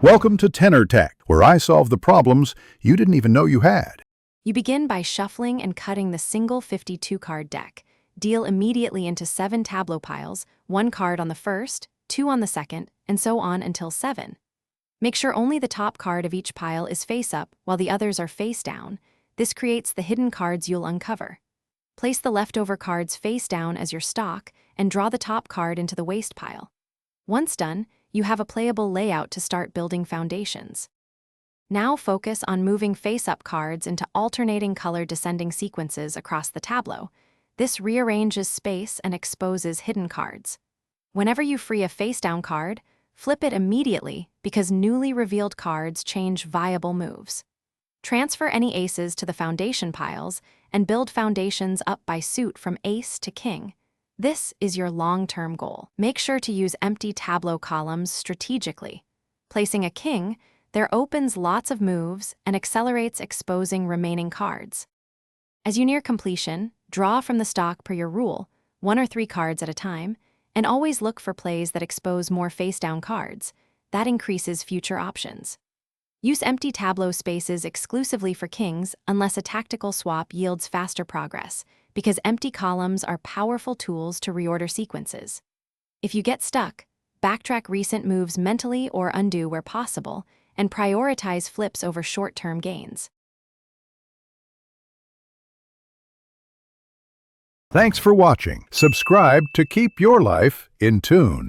Welcome to Tenor Tech, where I solve the problems you didn't even know you had. You begin by shuffling and cutting the single 52-card deck. Deal immediately into 7 tableau piles, 1 card on the first, 2 on the second, and so on until 7. Make sure only the top card of each pile is face up while the others are face down. This creates the hidden cards you'll uncover. Place the leftover cards face down as your stock and draw the top card into the waste pile. Once done, you have a playable layout to start building foundations. Now focus on moving face-up cards into alternating color descending sequences across the tableau. This rearranges space and exposes hidden cards. Whenever you free a face-down card, flip it immediately because newly revealed cards change viable moves. Transfer any aces to the foundation piles and build foundations up by suit from ace to king. This is your long-term goal. Make sure to use empty tableau columns strategically. Placing a king there opens lots of moves and accelerates exposing remaining cards. As you near completion, draw from the stock per your rule, 1 or 3 cards at a time, and always look for plays that expose more face-down cards. That increases future options. Use empty tableau spaces exclusively for kings unless a tactical swap yields faster progress, because empty columns are powerful tools to reorder sequences. If you get stuck, backtrack recent moves mentally or undo where possible, and prioritize flips over short-term gains. Thanks for watching. Subscribe to keep your life in tune.